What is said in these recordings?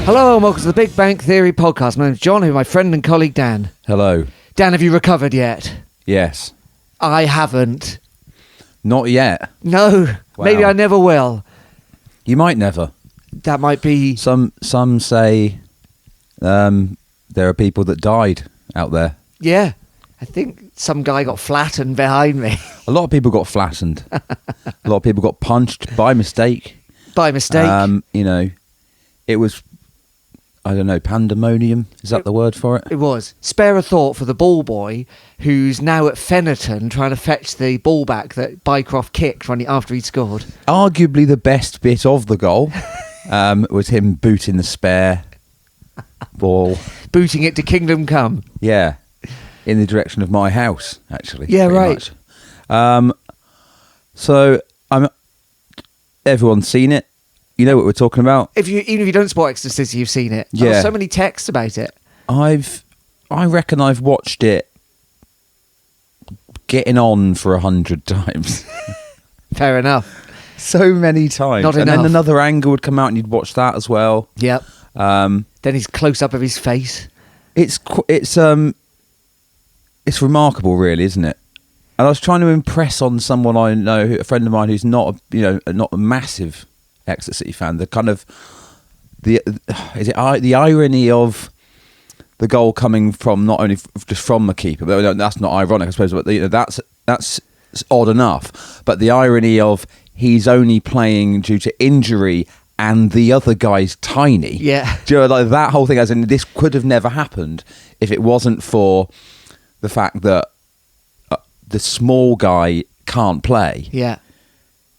Hello and welcome to the Big Bang Theory podcast. My name's John, who my friend and colleague Dan. Hello. Dan, have you recovered yet? Yes. I haven't. Not yet. No, Wow. maybe I never will. You might never. That might be... Some say there are people that died out there. Yeah, I think some guy got flattened behind me. A lot of people got flattened. A lot of people got punched by mistake. By mistake. It was, I don't know, pandemonium. Is that the word for it? It was. Spare a thought for the ball boy who's now at Fennerton trying to fetch the ball back that Bycroft kicked after he'd scored. Arguably the best bit of the goal was him booting the spare ball. Booting it to Kingdom Come. Yeah. In the direction of my house, actually. Yeah, pretty right. much. So everyone's seen it. You know what we're talking about. Even if you don't support Exeter City, you've seen it. Yeah. There's so many texts about it. I reckon I've watched it getting on for 100 times. Fair enough. So many times. Not and enough. then another angle would come out and you'd watch that as well. Yep. Then his close up of his face. It's remarkable, really, isn't it? And I was trying to impress on someone I know, a friend of mine who's not a massive Exeter City fan. The kind of the irony of the goal coming from not only just from the keeper, but that's not ironic, I suppose. But that's odd enough. But the irony of he's only playing due to injury, and the other guy's tiny. Yeah. Do you know, like that whole thing? As in, this could have never happened if it wasn't for the fact that the small guy can't play. Yeah.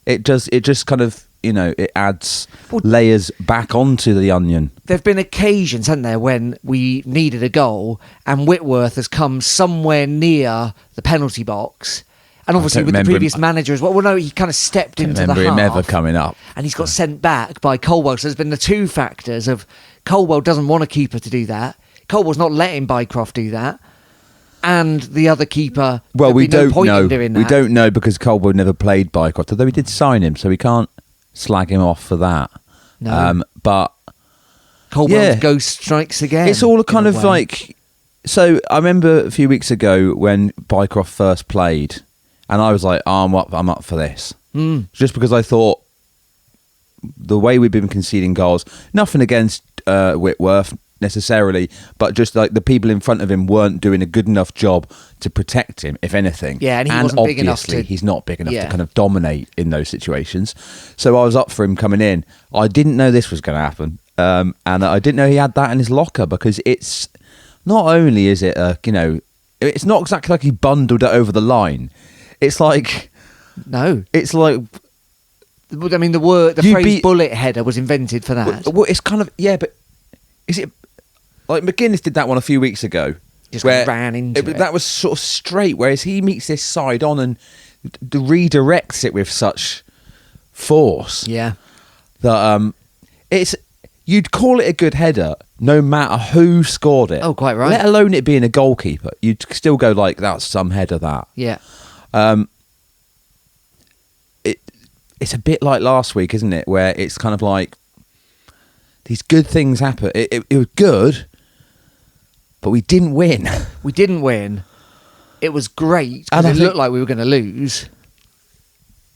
It just kind of, it adds layers back onto the onion. There have been occasions, haven't there, when we needed a goal and Whitworth has come somewhere near the penalty box. And obviously with the previous manager as well. Well, no, he kind of stepped into the half. Remember him ever coming up. And he's got sent back by Colwell. So there's been the two factors of Colwell doesn't want a keeper to do that. Colwell's not letting Bycroft do that. And the other keeper, well, we no don't point know. in doing that. We don't know because Colwell never played Bycroft, although we did sign him, so we can't slag him off for that. No. But Colwell's ghost strikes again. It's all kind of like... So I remember a few weeks ago when Bycroft first played, and I was like, I'm up for this. Just because I thought the way we've been conceding goals, nothing against Whitworth necessarily, but just like the people in front of him weren't doing a good enough job to protect him, if anything. Yeah, and he wasn't big enough to... he's not big enough to kind of dominate in those situations. So I was up for him coming in. I didn't know this was going to happen, and I didn't know he had that in his locker, because it's not only is it it's not exactly like he bundled it over the line. It's like... No. It's like... I mean, the phrase bullet header was invented for that. Well, it's kind of... Yeah, but is it... Like McGuinness did that one a few weeks ago. Just ran into it. That was sort of straight, whereas he meets this side on and redirects it with such force. Yeah. That it's... You'd call it a good header no matter who scored it. Oh, quite right. Let alone it being a goalkeeper. You'd still go like, that's some header, that. Yeah. It's a bit like last week, isn't it? Where it's kind of like these good things happen. It was good, but we didn't win. We didn't win. It was great And because it looked like we were going to lose.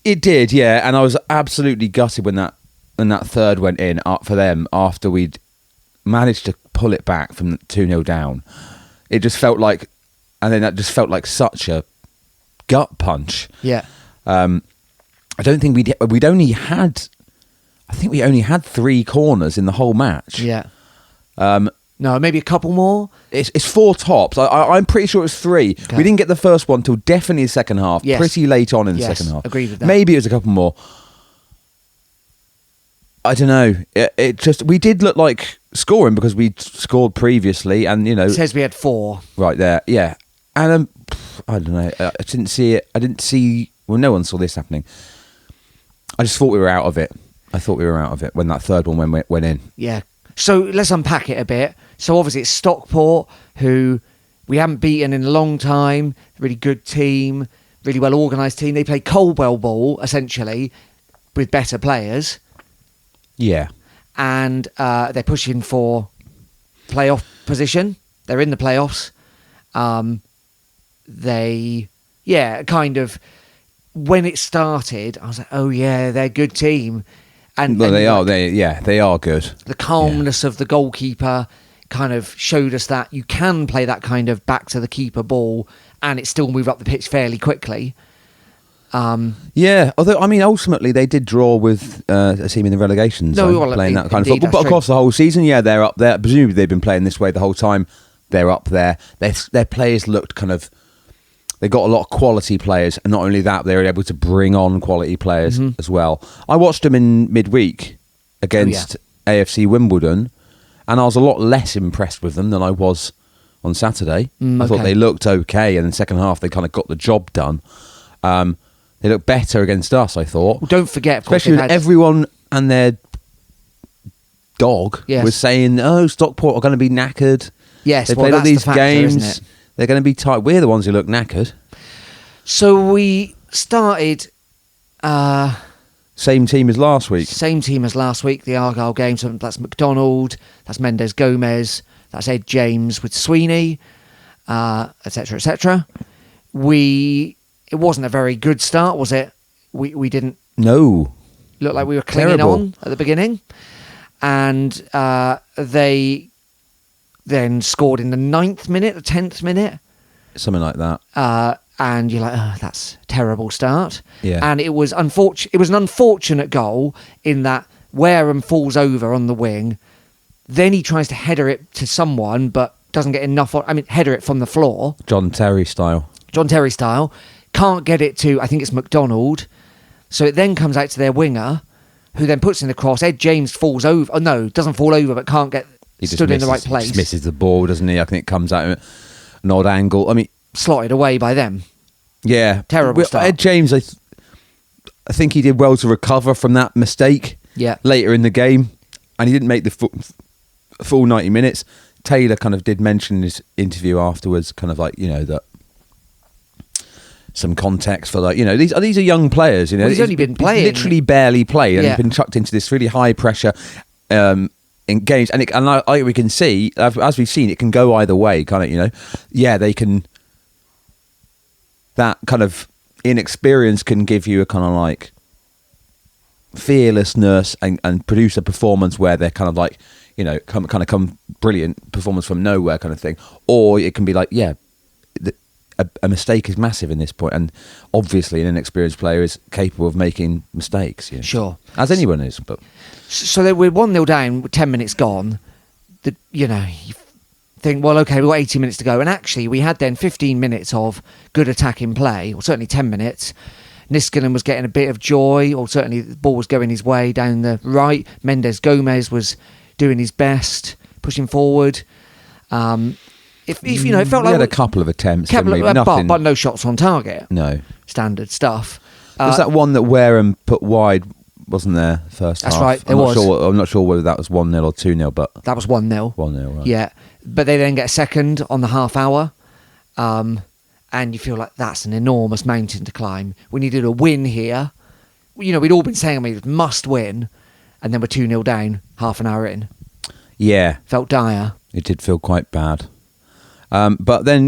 It did, yeah. And I was absolutely gutted when that third went in for them after we'd managed to pull it back from 2-0 down. It just felt like, and then that just felt like such a gut punch. Yeah. I don't think we'd only had... I think we only had 3 corners in the whole match. Yeah. No, maybe a couple more. It's 4 tops. I'm pretty sure it was 3. Okay. We didn't get the first one till definitely the second half. Yes. Pretty late on in the second half. Agreed with that. Maybe it was a couple more. I don't know. It just... We did look like scoring because we'd scored previously, and It says we had 4. right there, yeah. And I don't know. I didn't see it. I didn't see... Well, no one saw this happening. I just thought we were out of it. I thought we were out of it when that third one went in. Yeah. So let's unpack it a bit. So obviously it's Stockport, who we haven't beaten in a long time. Really good team, really well organised team. They play Colwell ball, essentially, with better players. Yeah. and they're pushing for playoff position. They're in the playoffs. Kind of, when it started, I was like, oh yeah, they're a good team. They are good. The calmness of the goalkeeper kind of showed us that you can play that kind of back to the keeper ball and it still move up the pitch fairly quickly. Although, I mean, ultimately they did draw with a team in the relegation zone playing that kind of football. But across the whole season, they're up there. Presumably they've been playing this way the whole time. They're up there. Their players looked kind of... They got a lot of quality players, and not only that, they were able to bring on quality players as well. I watched them in midweek against AFC Wimbledon, and I was a lot less impressed with them than I was on Saturday. I thought they looked okay, and in the second half, they kind of got the job done. They looked better against us, I thought. Well, don't forget, of course, especially when everyone and their dog was saying, "Oh, Stockport are going to be knackered." Yes, they played all these games. Isn't it? They're going to be tight. We're the ones who look knackered. So we started... Same team as last week. The Argyle game. So that's McDonald, that's Mendes Gomez, that's Ed James with Sweeney, etc., etc. It wasn't a very good start, was it? We didn't... No. Look like we were clinging on at the beginning. And they then scored in the 9th minute, the 10th minute. Something like that. And you're like, oh, that's a terrible start. Yeah. And it was unfortunate. It was an unfortunate goal in that Wareham falls over on the wing. Then he tries to header it to someone, but doesn't get enough. Header it from the floor. John Terry style. Can't get it to, I think it's McDonald. So it then comes out to their winger, who then puts in the cross. Ed James falls over. Oh, no, doesn't fall over, but can't get stood in the right place. He just misses the ball, doesn't he? I think it comes out at an odd angle. I mean, slotted away by them. Yeah. Terrible start. Ed James, I think he did well to recover from that mistake later in the game, and he didn't make the full 90 minutes. Taylor kind of did mention in his interview afterwards, kind of like, that some context for these are young players. Well, he's only been playing. Literally barely played, and he's been chucked into this really high pressure in games, and we can see, as we've seen, it can go either way, can't it? They can. That kind of inexperience can give you a kind of like fearlessness and produce a performance where they're kind of like, come brilliant performance from nowhere kind of thing, or it can be like, a mistake is massive in this point, and obviously an inexperienced player is capable of making mistakes. Sure, as anyone is. But so we're 1-0 down, 10 minutes gone. You think, well, okay, we've got 80 minutes to go, and actually we had then 15 minutes of good attacking play, or certainly 10 minutes. Niskanen was getting a bit of joy, or certainly the ball was going his way down the right. Mendes Gomez was doing his best, pushing forward. It felt like we had a couple of attempts, nothing, but no shots on target. No, standard stuff. There's that one that Wareham put wide, wasn't there? First half. That's right. I'm not sure whether that was 1-0 or 2-0, but that was 1-0. 1-0, right? Yeah, but they then get a second on the half hour, and you feel like that's an enormous mountain to climb. We needed a win here. We'd all been saying we must win, and then we're 2-0 down half an hour in. Yeah, felt dire. It did feel quite bad. But then,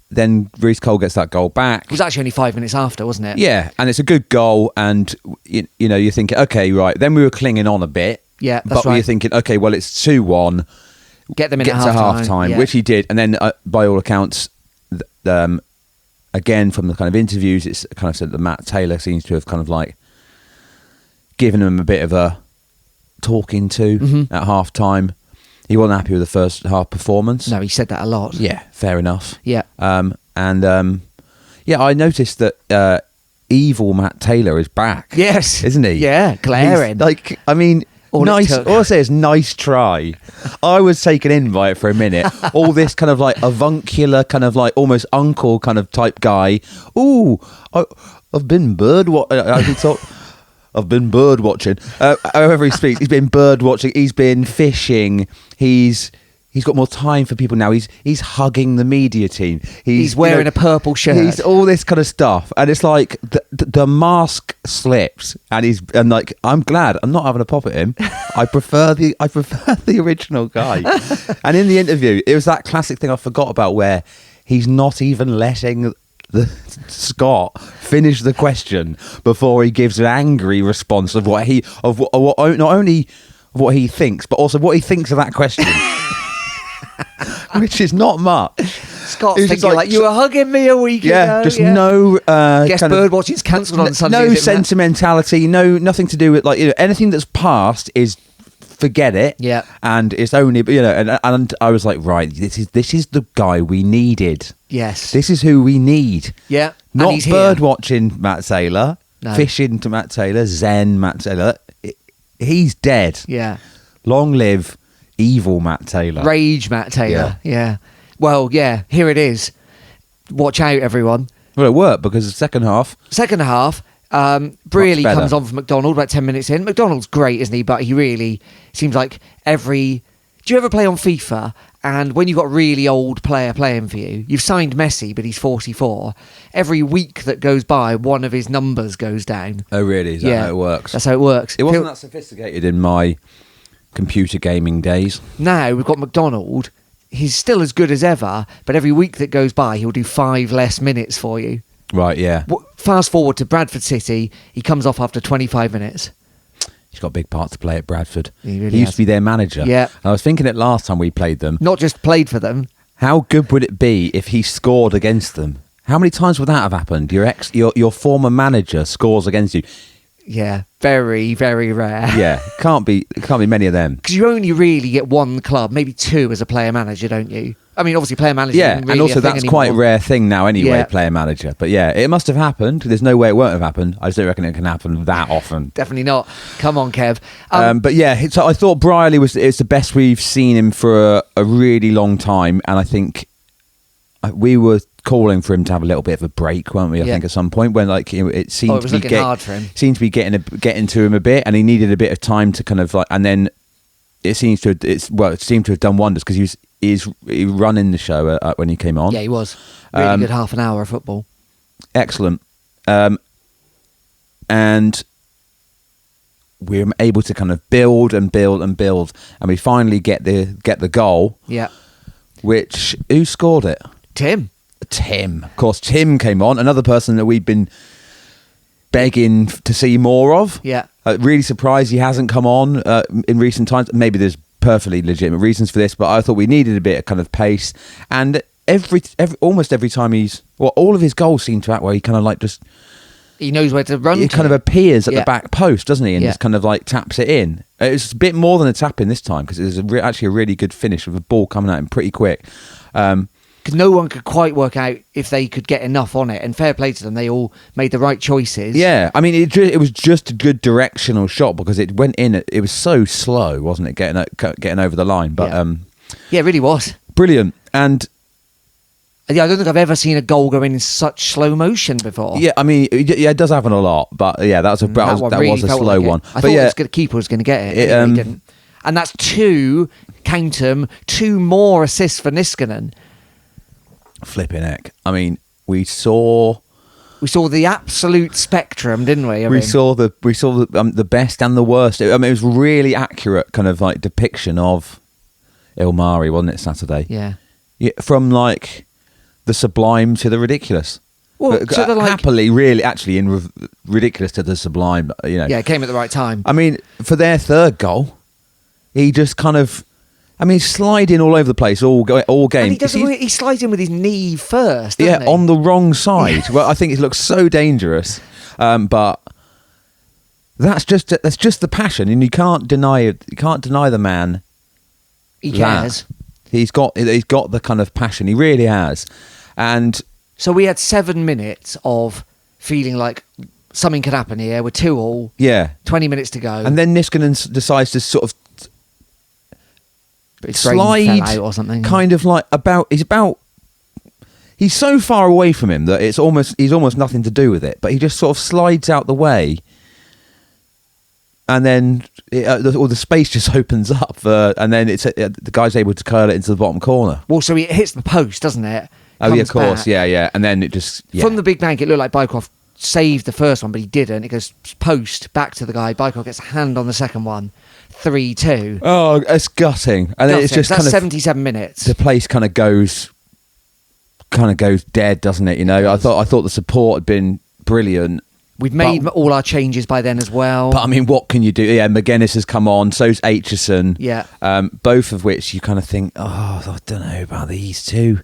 then Reece Cole gets that goal back. It was actually only 5 minutes after, wasn't it? Yeah, and it's a good goal, and you're thinking, okay, right. Then we were clinging on a bit. Yeah, that's right. You're thinking, okay, well, it's 2-1. Get them in at half time, which he did, and then by all accounts, again from the kind of interviews, it's kind of said that Matt Taylor seems to have kind of like given him a bit of a talking to at half time. He wasn't happy with the first half performance. No, he said that a lot. Yeah, fair enough. Yeah. I noticed that evil Matt Taylor is back. Yes. Isn't he? Yeah, glaring. All I say is nice try. I was taken in by it for a minute. All this kind of like avuncular, kind of like almost uncle kind of type guy. Ooh, I've been I've been bird watching. However he speaks, he's been bird watching. He's been fishing. He's He's got more time for people now. He's hugging the media team. He's wearing a purple shirt. He's all this kind of stuff, and it's like the mask slips, and like I'm glad I'm not having a pop at him. I prefer the original guy. And in the interview, it was that classic thing I forgot about where he's not even letting Scott finish the question before he gives an angry response of not only of what he thinks, but also what he thinks of that question. Which is not much. Scott's thinking like you were hugging me a week ago. No. Guess bird watching's cancelled on Sunday. No sentimentality. Nothing to do with anything that's past is forget it. Yeah. And it's only and I was like, right, this is the guy we needed. Yes. This is who we need. Yeah. Not bird watching Matt Taylor. No. Fishing to Matt Taylor. Zen Matt Taylor. He's dead. Yeah. Long live evil Matt Taylor. Rage Matt Taylor. Yeah. Well, yeah, here it is. Watch out, everyone. Well, it worked because the second half, Brearley comes on for McDonald about 10 minutes in. McDonald's great, isn't he? But he really seems like do you ever play on FIFA? And when you've got a really old player playing for you, you've signed Messi, but he's 44. Every week that goes by, one of his numbers goes down. Oh, really? Is that how it works? That's how it works. It wasn't that sophisticated in my computer gaming days. Now we've got McDonald. He's still as good as ever, but every week that goes by, he'll do 5 less minutes for you. Right, yeah. Fast forward to Bradford City, he comes off after 25 minutes. He's got a big part to play at Bradford. He really used to be their manager. Yeah. I was thinking it last time we played them. Not just played for them. How good would it be if he scored against them? How many times would that have happened? Your former manager scores against you. Yeah, very, very rare. Yeah, can't be many of them. Because you only really get one club, maybe 2 as a player manager, don't you? I mean, obviously, player manager. Yeah, isn't really and also a thing that's anymore. quite a rare thing now anyway, Yeah. player manager. But yeah, it must have happened. There's no way it won't have happened. I just don't reckon it can happen that often. Definitely not. Come on, Kev. But yeah, so I thought Brierley it's the best we've seen him for a really long time, and I think we were calling for him to have a little bit of a break, weren't we? I think at some point when it seemed it was to be looking hard for him. Seemed to be getting to him a bit, and he needed a bit of time to kind of and then it seemed to have done wonders because he running the show when he came on. Yeah, he was really good half an hour of football. Excellent, and we were able to kind of build, and we finally get the goal. Yeah, who scored it? Tim. Of course, Tim came on, another person that we've been begging to see more of. Yeah. Really surprised he hasn't come on in recent times. Maybe there's perfectly legitimate reasons for this, but I thought we needed a bit of kind of pace. And almost every time all of his goals seem to act where he kind of just... He knows where to run. He kind of appears at Yeah. the back post, doesn't he? And Yeah. just kind of taps it in. It's a bit more than a tap in this time because it was actually a really good finish with the ball coming at him pretty quick. Because no one could quite work out if they could get enough on it. And fair play to them, they all made the right choices. Yeah, I mean, it was just a good directional shot because it went in. It was so slow, wasn't it, getting over the line? But yeah, it really was. Brilliant. And yeah, I don't think I've ever seen a goal go in such slow motion before. yeah, I mean, it does happen a lot. But yeah, that was a slow one. I But thought yeah, the keeper was going to get it. It, Anyway, he didn't. And that's 2, count 'em, 2 more assists for Niskanen. flipping heck. I mean, we saw the absolute spectrum, didn't we? we saw the best and the worst. I mean, it was really accurate kind of depiction of Ilmari, wasn't it, Saturday? Yeah. From the sublime to the ridiculous. Well, to the happily, really, actually, in ridiculous to the sublime. Yeah, it came at the right time. I mean, for their third goal, he just kind of, sliding all over the place all game. And he slides in with his knee first, doesn't he? On the wrong side. Well, I think it looks so dangerous, but that's just the passion, and you can't deny it. You can't deny the man. He cares. He's got the kind of passion. He really has, and so we had 7 minutes of feeling like something could happen here. We're 2-2. Yeah, 20 minutes to go, and then Niskanen decides to sort of his brain slide fell out or something. kind of he's so far away from him that he's almost nothing to do with it, but he just sort of slides out the way and then all the space just opens up, and then the guy's able to curl it into the bottom corner. Well, so it hits the post, doesn't it? Oh, yeah, of Comes course, back. yeah. And then it just... Yeah. From the big bank, it looked like Bycroft saved the first one, but he didn't. It goes post, back to the guy. Bycroft gets a hand on the second one. 3-2. Oh, it's gutting. And then it's just That's kind of... 77 minutes. The place kind of goes dead, doesn't it? You know, I thought the support had been brilliant. We've made all our changes by then as well. But I mean, what can you do? Yeah, McGuinness has come on, so's Aitchison. Yeah. Both of which you kind of think, oh, I don't know about these two.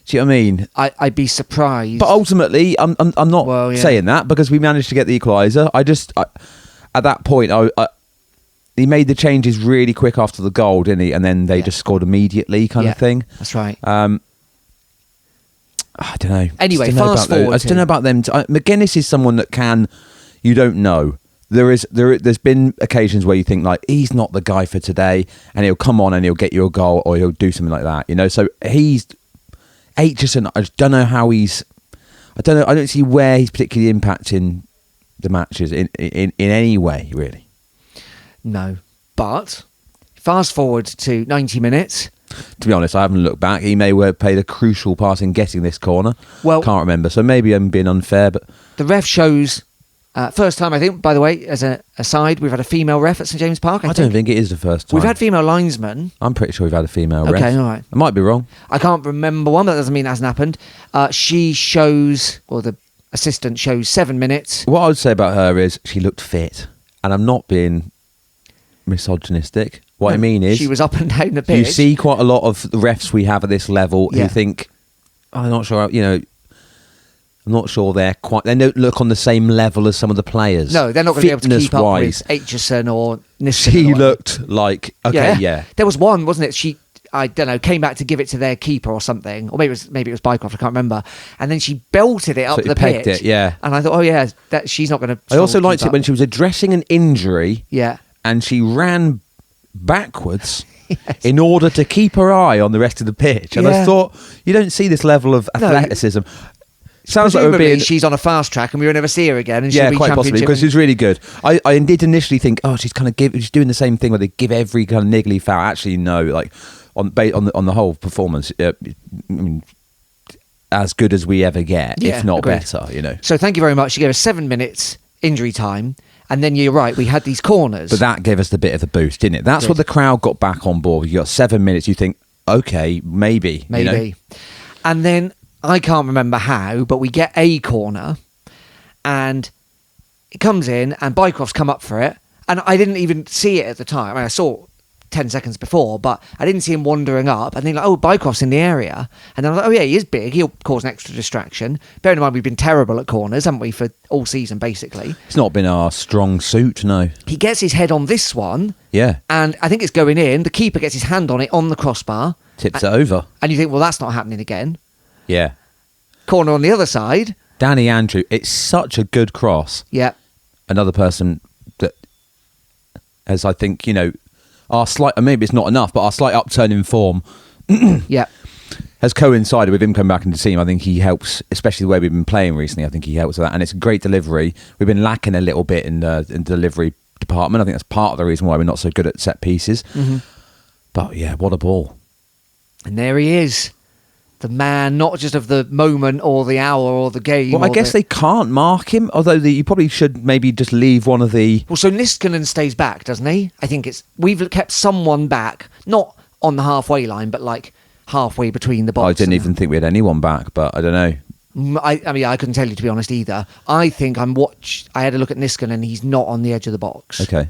Do you know what I mean? I'd be surprised. But ultimately, I'm not saying that, because we managed to get the equaliser. At that point, he made the changes really quick after the goal, didn't he? And then they just scored immediately, kind of thing. That's right. I don't know. Anyway, fast forward. I just don't know about them. McGuinness is someone that you don't know. There's been occasions where you think, like, he's not the guy for today, and he'll come on and he'll get you a goal, or he'll do something like that. You know, so he's Aitchison. I just don't know how he's. I don't know. I don't see where he's particularly impacting the matches in any way, really. No, but fast forward to 90 minutes. To be honest, I haven't looked back. He may have played a crucial part in getting this corner. Well, can't remember. So maybe I'm being unfair, but the ref shows. First time, I think, by the way, as an aside, we've had a female ref at St James Park. I don't think it is the first time. We've had female linesmen. I'm pretty sure we've had a female ref. Okay, all right. I might be wrong. I can't remember one, but that doesn't mean it hasn't happened. She shows, or the assistant shows 7 minutes. What I would say about her is she looked fit. And I'm not being misogynistic. What I mean is... She was up and down the pitch. You see quite a lot of the refs we have at this level who think, I'm not sure, I'm not sure they don't look on the same level as some of the players. No, they're not going to be able to keep up with Aitchison or Nissen. She looked like, yeah. There was one, wasn't it? She, I don't know, came back to give it to their keeper or something. Or maybe it was Bycroft, I can't remember. And then she belted it up the pitch. It, yeah. And I thought, that she's not going to... I also liked it when she was addressing an injury. Yeah. And she ran backwards in order to keep her eye on the rest of the pitch. And I thought, you don't see this level of athleticism. Sounds like we're being... she's on a fast track and we will never see her again. And yeah, quite possibly, because she's really good. I did initially think, she's kind of she's doing the same thing where they give every kind of niggly foul. Actually, no, like on the whole performance, I mean, as good as we ever get, if not better. You know. So thank you very much. She gave us 7 minutes injury time. And then you're right, we had these corners. But that gave us the bit of a boost, didn't it? That's what the crowd got back on board. You got 7 minutes, you think, okay, maybe. You know? And then, I can't remember how, but we get a corner, and it comes in, and Bycroft's come up for it, and I didn't even see it at the time. I mean, I saw 10 seconds before, but I didn't see him wandering up, and then Bycroft's in the area, and then I was like, he is big, he'll cause an extra distraction. Bearing in mind, we've been terrible at corners, haven't we, for all season, basically. It's not been our strong suit, no. He gets his head on this one, and I think it's going in, the keeper gets his hand on it, on the crossbar. Tips it over. And you think, well, that's not happening again. Yeah. Corner on the other side. Danny Andrew, it's such a good cross. Yeah. Another person that, as I think, our slight, maybe it's not enough, but our slight upturn in form has coincided with him coming back into the team. I think he helps, especially the way we've been playing recently. I think he helps with that. And it's a great delivery. We've been lacking a little bit in the delivery department. I think that's part of the reason why we're not so good at set pieces. Mm-hmm. But yeah, what a ball. And there he is. The man, not just of the moment or the hour or the game. Well, I guess they can't mark him, although you probably should maybe just leave one of the... Well, so Niskanen stays back, doesn't he? I think we've kept someone back, not on the halfway line, but like halfway between the box. I didn't even think we had anyone back, but I don't know. I mean, I couldn't tell you, to be honest, either. I think I had a look at Niskanen and he's not on the edge of the box. Okay.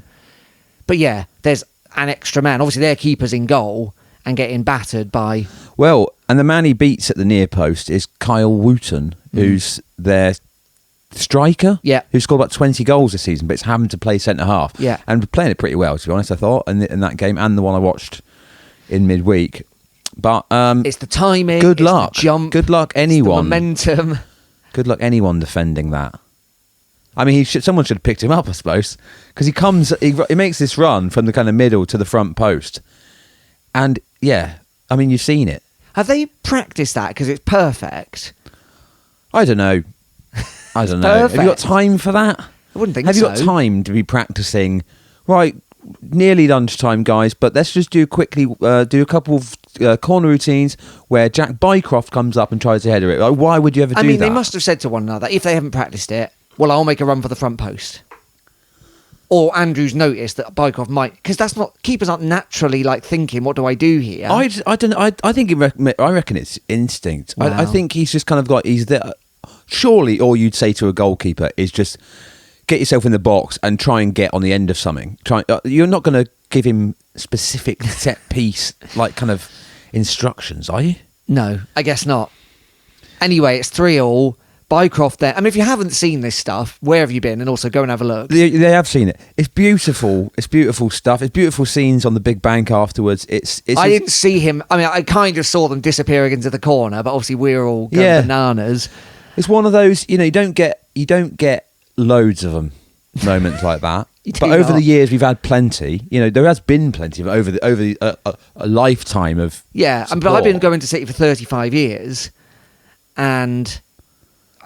But yeah, there's an extra man. Obviously, their keeper's in goal and getting battered by... Well, and the man he beats at the near post is Kyle Wooten, who's their striker, who scored about 20 goals this season, but it's having to play centre-half. Yeah. And playing it pretty well, to be honest, I thought, in that game, and the one I watched in midweek. But it's the timing, good luck. The jump. Good luck, anyone. It's the momentum. Good luck, anyone defending that. I mean, someone should have picked him up, I suppose, because he makes this run from the kind of middle to the front post. And, yeah, I mean, you've seen it. Have they practiced that? Because it's perfect. I don't know. Have you got time for that? I wouldn't think Have so. you got time to be practicing? Right, nearly lunchtime, guys, but let's just do a couple of corner routines where Jack Bycroft comes up and tries to header it. Like, why would you ever do that? I mean, they must have said to one another, if they haven't practiced it, well, I'll make a run for the front post. Or Andrew's noticed that Bycroft might, because that's not, keepers aren't naturally like thinking, what do I do here? I reckon it's instinct. Wow. I think he's just kind of like, he's there. Surely all you'd say to a goalkeeper is just get yourself in the box and try and get on the end of something. You're not going to give him specific set piece, like kind of instructions, are you? No, I guess not. Anyway, it's 3-3. Bycroft there. I mean, if you haven't seen this stuff, where have you been? And also go and have a look. They have seen it. It's beautiful. It's beautiful stuff. It's beautiful scenes on the big bank afterwards. I didn't see him. I mean, I kind of saw them disappearing into the corner, but obviously we're all going bananas. It's one of those, you don't get loads of them, moments like that. But over the years, we've had plenty. There has been plenty of over a lifetime of but I've been going to City for 35 years, and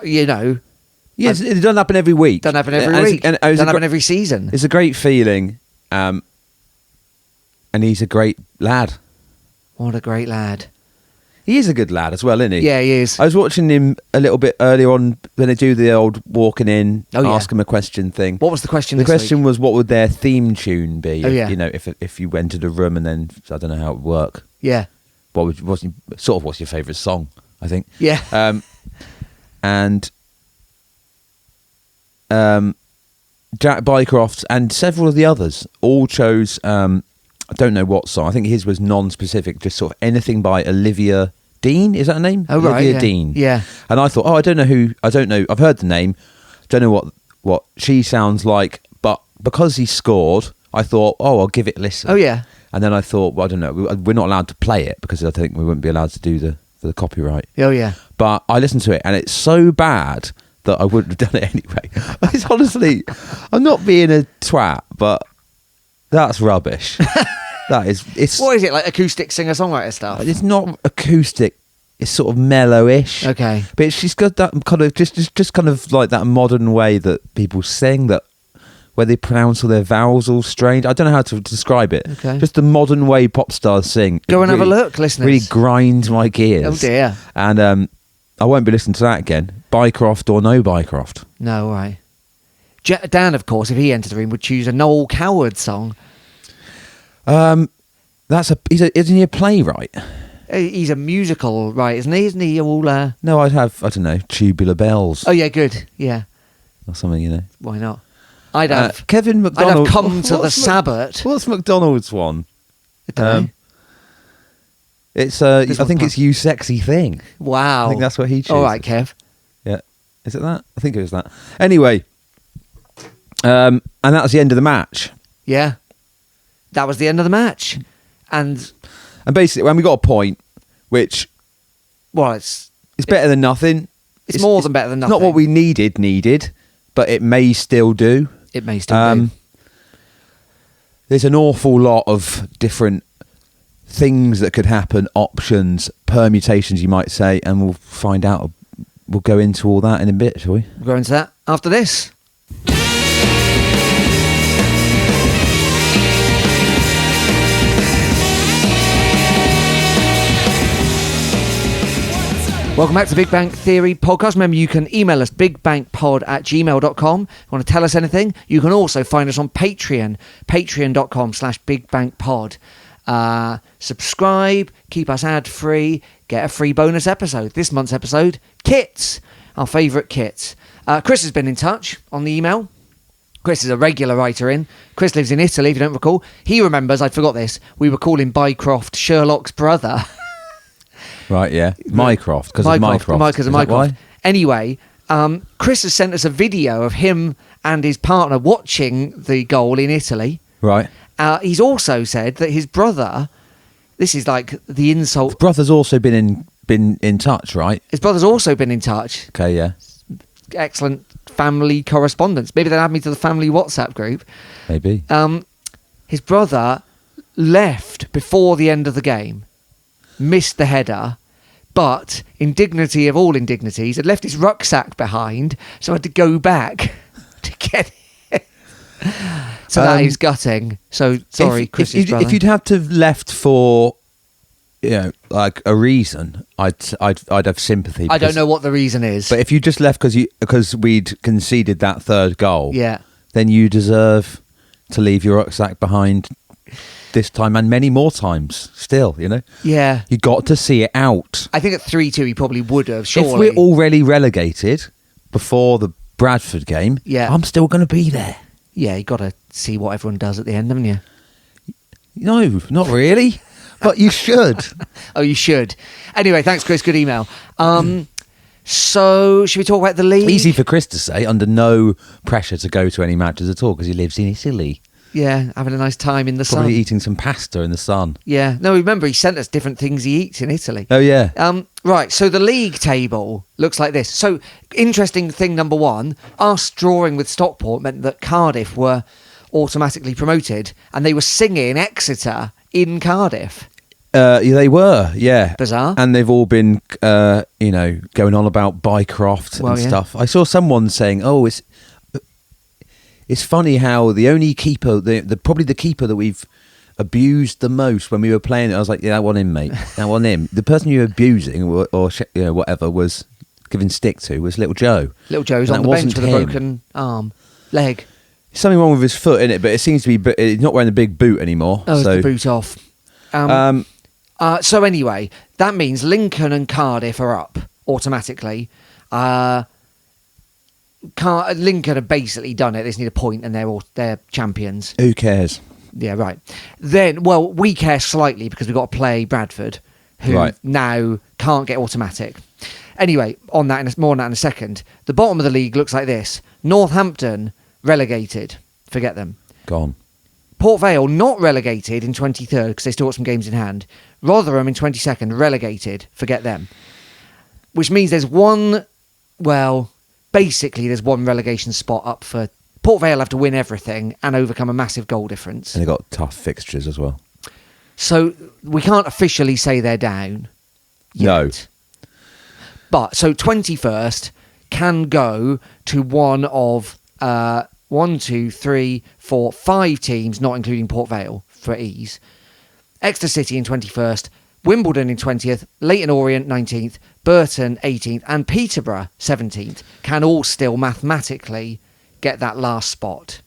yes, it doesn't happen every week. Doesn't happen every week. Doesn't happen every season. It's a great feeling, and he's a great lad. What a great lad. He is a good lad as well, isn't he? Yeah, he is. I was watching him a little bit earlier on when they do the old walking in, ask him a question thing. What was the question? The question was, what would their theme tune be? Oh, yeah. If you entered a room and then I don't know how it would work. Yeah. What's your favourite song? I think. Yeah. And Jack Bycroft and several of the others all chose. I don't know what song. I think his was non-specific, just sort of anything by Olivia Dean. Is that her name? Oh, right. Olivia Dean. Yeah. And I thought, I don't know who. I don't know. I've heard the name. Don't know what she sounds like. But because he scored, I thought, I'll give it a listen. Oh, yeah. And then I thought, well, I don't know. We're not allowed to play it because I think we wouldn't be allowed to do the copyright. Oh, yeah. But I listened to it and it's so bad that I wouldn't have done it anyway. It's honestly, I'm not being a twat, but that's rubbish. It's What is it, like acoustic singer-songwriter stuff? It's not acoustic. It's sort of mellowish. Okay. But she's got that kind of just kind of like that modern way that people sing, that where they pronounce all their vowels all strange. I don't know how to describe it. Okay. Just the modern way pop stars sing. Go and have a look, listeners. Really grinds my gears. Oh dear. And I won't be listening to that again. Bycroft or no Bycroft. No, all right. Dan, of course, if he entered the room, would choose a Noel Coward song. Isn't he a playwright? He's a musical, right? Isn't he? Isn't he all? No, I don't know, Tubular Bells. Oh yeah, good. Yeah. Or something, Why not? I'd have Kevin McDonald. I'd have Come to the Sabbath. What's McDonald's one? I don't know. It's I think it's You Sexy Thing. Wow. I think that's what he chose. All right, Kev. Yeah. Is it that? I think it was that. Anyway, and that was the end of the match. Yeah. That was the end of the match. And basically, when we got a point, which it's better than nothing. It's more than better than nothing. Not what we needed, but it may still do. It may still do. There's an awful lot of different things that could happen, options, permutations, you might say, and we'll find out. We'll go into all that in a bit, shall we? We'll go into that after this. Welcome back to Big Bang Theory podcast. Remember, you can email us bigbankpod@gmail.com. If you want to tell us anything, you can also find us on Patreon, patreon.com/bigbankpod. Subscribe, keep us ad-free, get a free bonus episode. This month's episode, kits, our favourite kits. Chris has been in touch on the email. Chris is a regular writer in. Chris lives in Italy, if you don't recall. He remembers, I forgot this, we were calling Bycroft Sherlock's brother. Right, yeah. Mycroft, because of Mycroft. Because of Mycroft. Anyway, Chris has sent us a video of him and his partner watching the goal in Italy. Right. He's also said that his brother, this is like the insult. His brother's also been in touch, right? His brother's also been in touch. Okay, yeah. Excellent family correspondence. Maybe they'll add me to the family WhatsApp group. Maybe. His brother left before the end of the game, missed the header, but indignity of all indignities, had left his rucksack behind, so I had to go back to get So that is gutting. So sorry, Chris's brother. If you'd have to have left for, like a reason, I'd have sympathy. I don't know what the reason is. But if you just left because we'd conceded that third goal, yeah, then you deserve to leave your rucksack behind this time and many more times still, Yeah. You got to see it out. I think at 3-2 he probably would have, surely. If we're already relegated before the Bradford game, yeah, I'm still going to be there. Yeah, you got to see what everyone does at the end, haven't you? No, not really. But you should. Oh, you should. Anyway, thanks, Chris. Good email. So, should we talk about the league? Easy for Chris to say, under no pressure to go to any matches at all, because he lives in Italy. Yeah, having a nice time in the sun. Probably eating some pasta in the sun. Yeah. No, remember, he sent us different things he eats in Italy. Oh, yeah. Right, so the league table looks like this. So, interesting thing number one, us drawing with Stockport meant that Cardiff were automatically promoted, and they were singing Exeter in Cardiff. Yeah, they were, yeah. Bizarre. And they've all been, going on about Bycroft and stuff. I saw someone saying, it's funny how the only keeper, probably the keeper that we've abused the most when we were playing it, I was like, yeah, that one him, mate. That one him. The person you were abusing or whatever was giving stick to was Little Joe. Little Joe's on the bench with a broken leg. Something wrong with his foot, in it, but it seems to be. He's not wearing the big boot anymore. Oh, so. The boot off. So anyway, that means Lincoln and Cardiff are up automatically. Lincoln have basically done it. They just need a point and they're champions. Who cares? Yeah, right. Then, well, we care slightly because we've got to play Bradford, who now can't get automatic. Anyway, more on that in a second. The bottom of the league looks like this. Northampton, relegated. Forget them. Gone. Port Vale, not relegated in 23rd because they still got some games in hand. Rotherham in 22nd, relegated. Forget them. Which means there's one relegation spot up for... Port Vale have to win everything and overcome a massive goal difference. And they've got tough fixtures as well. So we can't officially say they're down yet. No. But, so 21st can go to one of 5 teams, not including Port Vale, for ease. Exeter City in 21st, Wimbledon in 20th, Leyton Orient 19th, Burton 18th, and Peterborough 17th can all still mathematically get that last spot.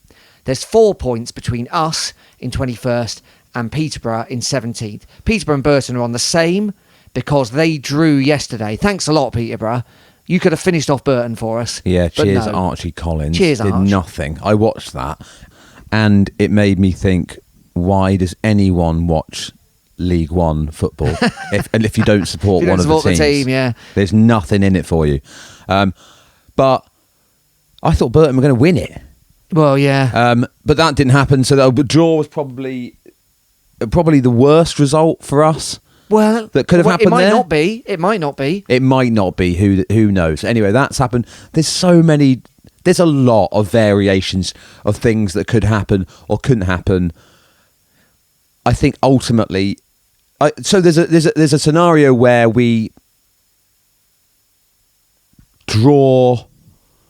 There's 4 points between us in 21st and Peterborough in 17th. Peterborough and Burton are on the same because they drew yesterday. Thanks a lot, Peterborough. You could have finished off Burton for us. Yeah, cheers, no. Archie Collins. Cheers, did Arch. Nothing. I watched that, and it made me think, why does anyone watch League One football if you don't support one of the teams? Team, yeah. There's nothing in it for you. But I thought Burton were going to win it. Well, yeah. But that didn't happen, so the draw was probably the worst result for us. Well, that could have happened. It might there. not be. It might not be. It might not be. Who knows? Anyway, that's happened. There's a lot of variations of things that could happen or couldn't happen. I think ultimately, so there's a scenario where we draw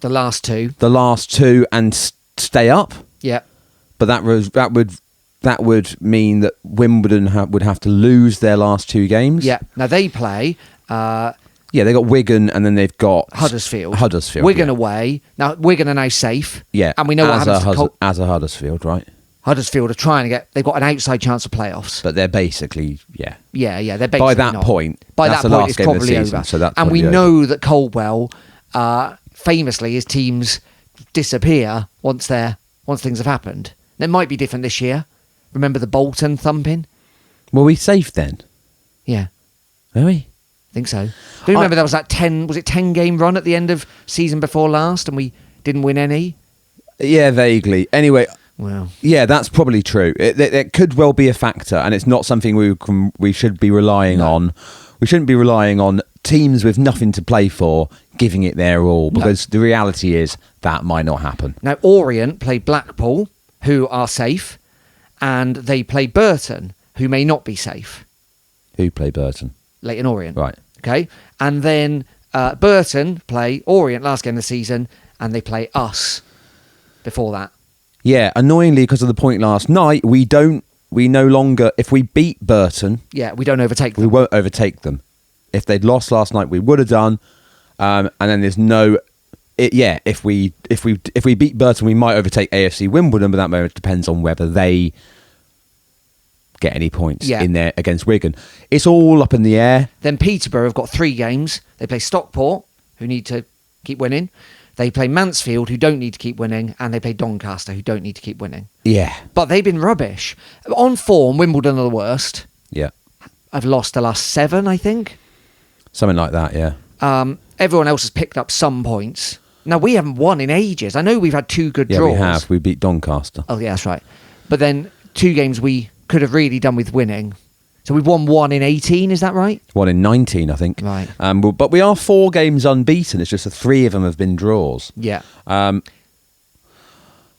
the last two and stay up. Yeah, but that would mean that Wimbledon would have to lose their last 2 games. Yeah. Now they play. They got Wigan and then they've got Huddersfield. yeah. Wigan away. Now Wigan are now safe. Yeah, and we know what happens as a Huddersfield, right? Huddersfield are trying to they've got an outside chance of playoffs. But they're basically, Yeah, they're basically by that not. point. By that's that the point, last it's game of the probably season, over. so that's and we over. know that Coldwell, famously, his teams disappear once things have happened. And it might be different this year. Remember the Bolton thumping? Were we safe then? Yeah. Were we? I think so. Do you remember there was that 10 game run at the end of season before last and we didn't win any? Yeah, vaguely. Anyway, well, yeah, that's probably true. It could well be a factor, and it's not something we should be relying on. We shouldn't be relying on teams with nothing to play for giving it their all, because the reality is that might not happen. Now, Orient play Blackpool, who are safe, and they play Burton, who may not be safe. Who play Burton? Leyton Orient. Right. Okay. And then Burton play Orient last game of the season, and they play us before that. Yeah, annoyingly, because of the point last night, we no longer, if we beat Burton, Yeah, we don't overtake them. we won't overtake them. If they'd lost last night, we would have done. And then there's no, if we beat Burton, we might overtake AFC Wimbledon, but that moment depends on whether they get any points in there against Wigan. It's all up in the air. Then Peterborough have got 3 games. They play Stockport, who need to keep winning. They play Mansfield, who don't need to keep winning, and they play Doncaster, who don't need to keep winning. Yeah. But they've been rubbish. On form, Wimbledon are the worst. Yeah. I've lost the last 7, I think. Something like that, yeah. Everyone else has picked up some points. Now, we haven't won in ages. I know we've had 2 good Yeah, draws. we have. We beat Doncaster. Oh, yeah, that's right. But then 2 games we could have really done with winning. So we've won 1 in 18, is that right? 1 in 19, I think. Right. But we are 4 games unbeaten. It's just that 3 of them have been draws. Yeah.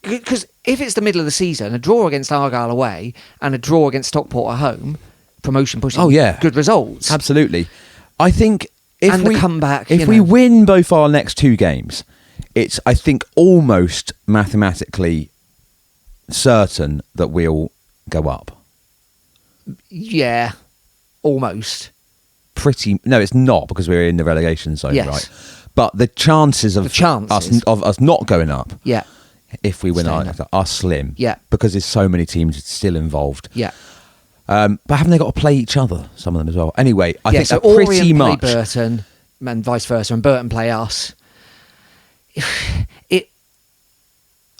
Because if it's the middle of the season, a draw against Argyle away and a draw against Stockport at home, promotion pushing. Oh, yeah. Good results. Absolutely. I think if And the comeback, if you we know. win both our next 2 games, it's, I think, almost mathematically certain that we'll go up. Yeah. Almost. No, it's not, because we're in the relegation zone, Yes. right? But the chances of us not going up, Yeah. if we win Staying are slim. Yeah. Because there's so many teams still involved. Yeah. But haven't they got to play each other, some of them as well? Anyway, I think so that pretty Orient much. play Burton and vice versa, and Burton play us.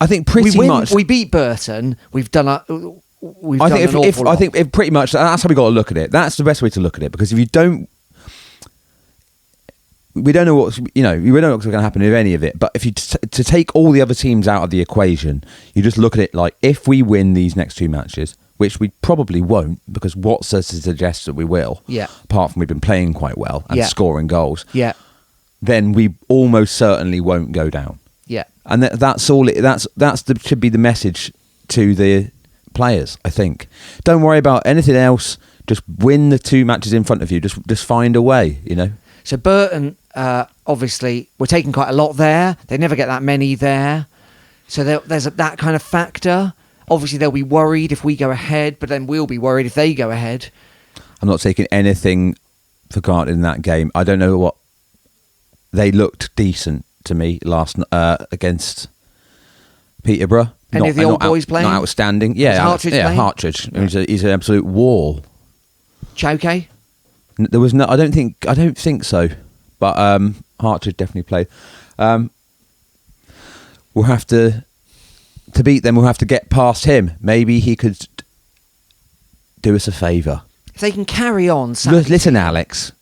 I think pretty much. We beat Burton. We've done I think if pretty much that's how we got to look at it. That's the best way to look at it, because if you don't, we don't know what's we don't know what's going to happen with any of it. But if you to take all the other teams out of the equation, you just look at it like, if we win these next 2 matches, which we probably won't, because what says to suggest that we will? Yeah. Apart from we've been playing quite well and Yeah. scoring goals. Yeah. Then we almost certainly won't go down. Yeah. And that's all. Should be the message to the players, I think. Don't worry about anything else. Just win the 2 matches in front of you. Just find a way. So Burton, obviously, we're taking quite a lot there. They never get that many there. So there's that kind of factor. Obviously, they'll be worried if we go ahead, but then we'll be worried if they go ahead. I'm not taking anything for granted in that game. I don't know what they looked decent to me last against Peterborough. Any of the old boys playing? Not outstanding. Yeah, Hartridge playing? Hartridge. Yeah. He's an absolute wall. Chowkay? There was no. I don't think so. But Hartridge definitely played. We'll have to beat them. We'll have to get past him. Maybe he could do us a favour. If they can carry on... Saturday, Listen, Alex,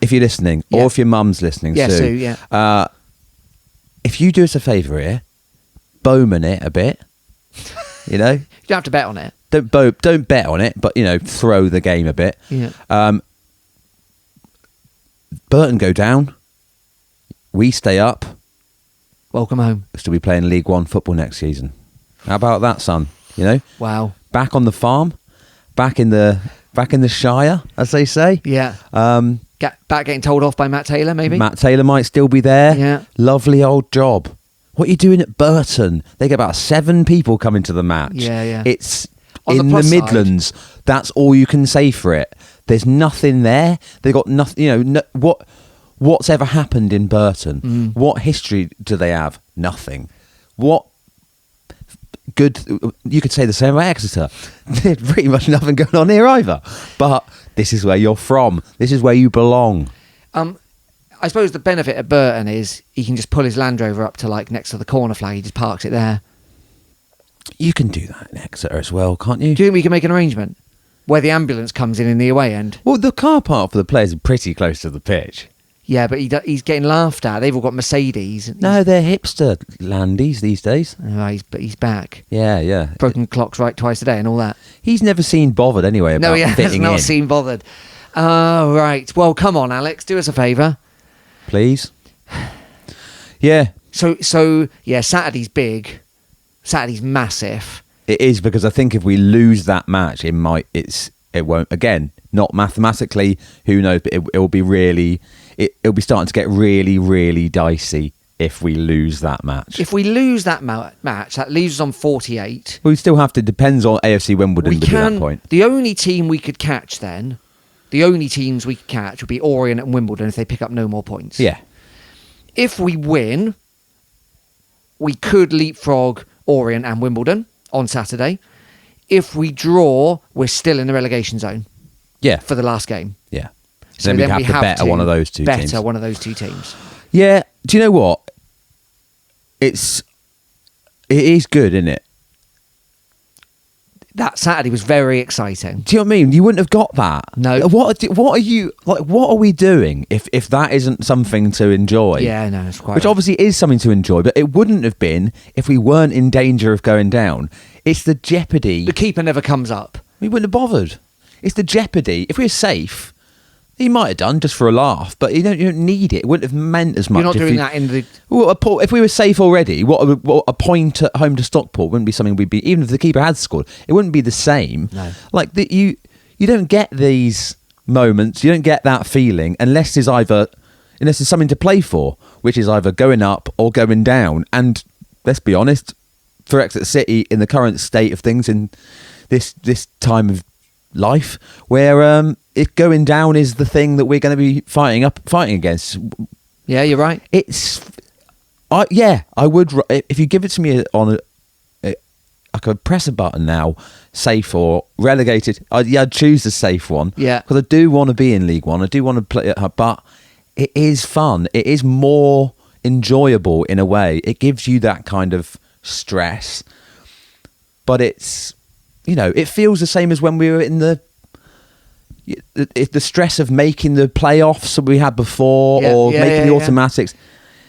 if you're listening, Yeah. or if your mum's listening, Yeah, Sue, Sue, yeah. If you do us a favour here, Bowman it a bit, You don't have to bet on it. don't bet on it, but throw the game a bit. Yeah. Burton go down, we stay up. Welcome home. We'll still be playing League One football next season. How about that, son? Wow. Back on the farm, back in the Shire, as they say. Yeah. Back getting told off by Matt Taylor, maybe? Matt Taylor might still be there. Yeah. Lovely old job. What are you doing at Burton? They get about 7 people coming to the match. Yeah, yeah. It's On the in the plus side- Midlands. That's all you can say for it. There's nothing there. They got nothing. What's ever happened in Burton? What history do they have? Nothing. What good? You could say the same about Exeter. There's pretty much nothing going on here either. But this is where you're from. This is where you belong. I suppose the benefit of Burton is he can just pull his Land Rover up to next to the corner flag. He just parks it there. You can do that in Exeter as well, can't you? Do you think we can make an arrangement where the ambulance comes in the away end? Well, the car park for the players is pretty close to the pitch. Yeah, but he's getting laughed at. They've all got Mercedes. No, they're hipster landies these days. Oh, he's back. Yeah, yeah. Broken clocks right twice a day and all that. He's never seen bothered anyway about No, he has fitting not in. seen bothered. Oh, right. Well, come on, Alex. Do us a favour. Please. Yeah. So yeah, Saturday's big. Saturday's massive. It is, because I think if we lose that match, it won't, again, not mathematically, who knows, but it will be really, it'll be starting to get really, really dicey if we lose that match. If we lose that match, that leaves us on 48. We still have to, depends on AFC Wimbledon at that point. The only team we could catch then, the only teams we could catch would be Orient and Wimbledon if they pick up no more points. Yeah. If we win, we could leapfrog Orient and Wimbledon on Saturday. If we draw, we're still in the relegation zone. Yeah. For the last game. Yeah. So then we have to better one of those two teams. Better one of those two teams. Yeah. Do you know what? It is good, isn't it? That Saturday was very exciting. Do you know what I mean? You wouldn't have got that. No. What are you like? What are we doing if that isn't something to enjoy? Yeah, no, it's quite. Which obviously is something to enjoy, but it wouldn't have been if we weren't in danger of going down. It's the jeopardy. The keeper never comes up. We wouldn't have bothered. It's the jeopardy. If we were safe, he might have done just for a laugh, but you don't need it. It wouldn't have meant as much. You're not doing that in the... Well, if we were safe already, what a point at home to Stockport wouldn't be something we'd be... Even if the keeper had scored, it wouldn't be the same. No. Like, you don't get these moments, you don't get that feeling unless there's something to play for, which is either going up or going down. And let's be honest, for Exeter City, in the current state of things, in this time of life, where if going down is the thing that we're going to be fighting against. Yeah, you're right. I would, if you give it to me on I could press a button now, safe or relegated. I'd choose the safe one. Yeah, because I do want to be in League One. I do want to play it, but it is fun. It is more enjoyable in a way. It gives you that kind of stress, but it's, it feels the same as when we were in the stress of making the playoffs that we had before, or making the automatics.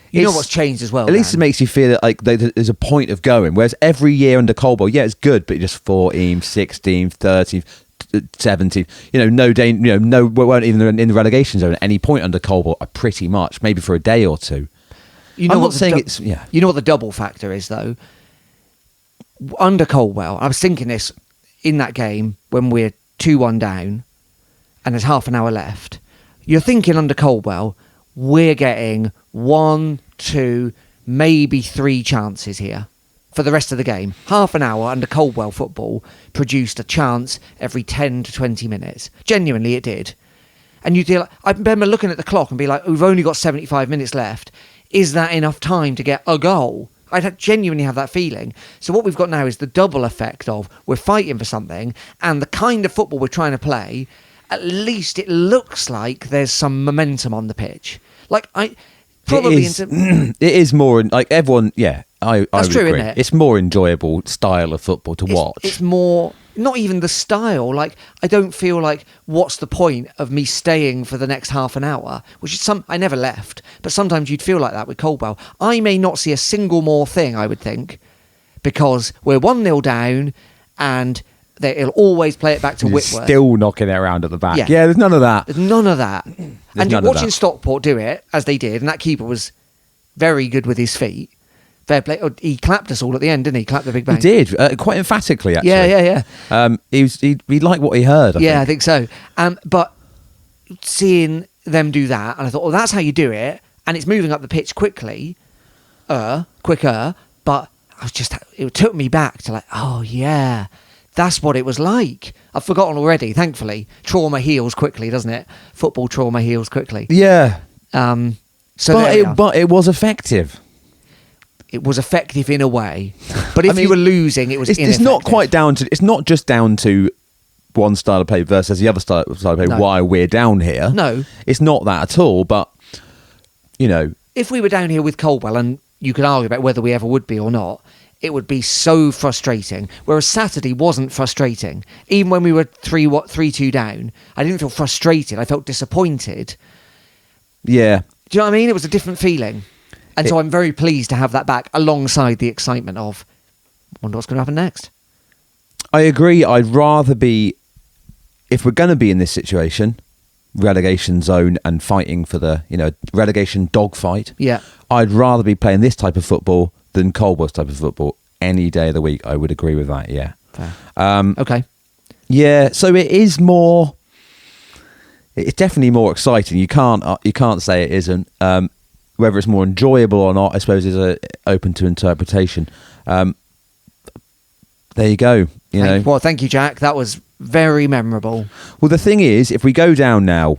You know what's changed as well. At least it makes you feel that like there's a point of going. Whereas every year under Caldwell, it's good, but just 14th, 16th, 13th, 17th. No danger. We weren't even in the relegation zone at any point under Caldwell. Pretty much, maybe for a day or two. I'm not saying it's. Yeah. You know what the double factor is though. Under Caldwell, I was thinking this in that game when we're 2-1 down, and there's half an hour left. You're thinking under Caldwell, we're getting 1, 2, maybe 3 chances here for the rest of the game. Half an hour under Caldwell football produced a chance every 10 to 20 minutes. Genuinely, it did. And I remember looking at the clock and be like, we've only got 75 minutes left. Is that enough time to get a goal? I'd genuinely have that feeling. So what we've got now is the double effect of we're fighting for something, and the kind of football we're trying to play, at least it looks like there's some momentum on the pitch. Like, it is more like everyone. Yeah, I that's true, agree. Isn't it? It's more enjoyable style of football to watch. It's more, not even the style. Like, I don't feel like, what's the point of me staying for the next half an hour? Which is I never left, but sometimes you'd feel like that with Caldwell. I may not see a single more thing, I would think, because we're 1-0 down, and they'll always play it back to Whitworth. Still knocking it around at the back. Yeah, there's none of that. There's none of that. And watching Stockport do it, as they did, and that keeper was very good with his feet. Fair play. He clapped us all at the end, didn't he? Clapped the big bang. He did, quite emphatically, actually. Yeah. He liked what he heard, I think so. But seeing them do that, and I thought, well, that's how you do it, and it's moving up the pitch quicker, but it took me back to like, oh yeah, that's what it was like. I've forgotten already, thankfully. Trauma heals quickly, doesn't it? Football trauma heals quickly. Yeah. But it was effective. It was effective in a way. But if you were losing, it was ineffective. It's not quite down to... It's not just down to one style of play versus the other style of play, why we're down here. No. It's not that at all, but, If we were down here with Caldwell, and you could argue about whether we ever would be or not, it would be so frustrating. Whereas Saturday wasn't frustrating. Even when we were 3-2 down, I didn't feel frustrated. I felt disappointed. Yeah. Do you know what I mean? It was a different feeling. And so I'm very pleased to have that back alongside the excitement of, wonder what's going to happen next. I agree. I'd rather be, if we're going to be in this situation, relegation zone and fighting for the, relegation dogfight. Yeah. I'd rather be playing this type of football than Caldwell's type of football any day of the week. I would agree with that. Yeah. Fair. Okay. Yeah. So it is more. It's definitely more exciting. You can't say it isn't. whether it's more enjoyable or not, I suppose, is open to interpretation. There you go. Well, thank you, Jack. That was very memorable. Well, the thing is, if we go down now,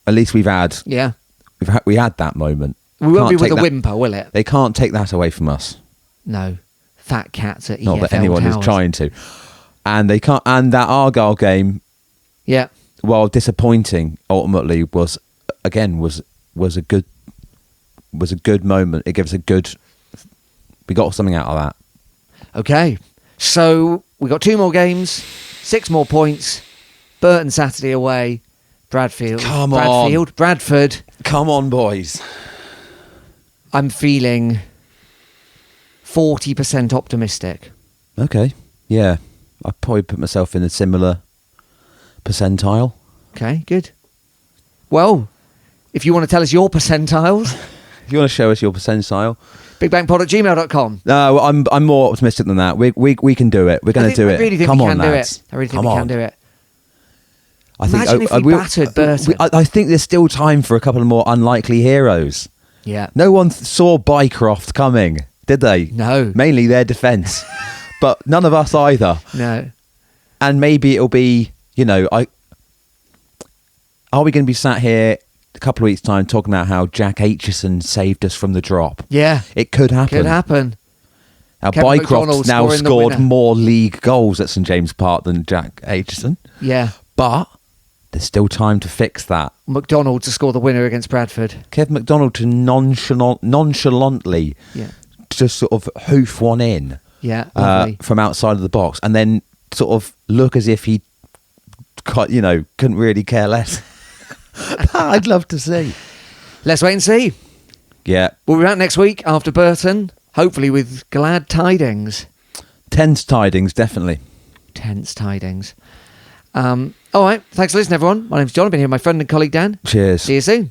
at least we had that moment. We won't be Can't with a take that- whimper, will it? They can't take that away from us. No. Fat cats at EFL Not that anyone Towers. is trying to. And they can't. And that Argyle game, Yeah. while disappointing, ultimately was a good moment. It gives a good. We got something out of that. Okay. So we got 2 more games, 6 more points. Burton Saturday away. Bradford. Come on, boys. I'm feeling 40% optimistic. Okay. Yeah. I'd probably put myself in a similar percentile. Okay, good. Well, if you want to tell us your percentiles, If you want to show us your percentile. bigbangpod@gmail.com. No, I'm more optimistic than that. We can do it. We're going to do it. I really think Come we on, can do lads. it. I really think Come we on. can do it. I think, Imagine if we battered Burton. I think there's still time for a couple of more unlikely heroes. Yeah. No one saw Bycroft coming, did they? No. Mainly their defence. But none of us either. No. And maybe it'll be, are we going to be sat here a couple of weeks' time talking about how Jack Aitchison saved us from the drop? Yeah. It could happen. Could happen. Now, Kevin Bycroft's McDonald now scoring the scored winner. more league goals at St James Park than Jack Aitchison. Yeah. But there's still time to fix that. McDonald to score the winner against Bradford. Kev McDonald to nonchalantly Yeah. just sort of hoof one in Yeah. Lovely. from outside of the box and then sort of look as if he couldn't really care less. I'd love to see. Let's wait and see. Yeah. We'll be back next week after Burton, hopefully with glad tidings. Tense tidings, definitely. Tense tidings. All right. Thanks for listening, everyone. My name's John. I've been here with my friend and colleague Dan. Cheers. See you soon.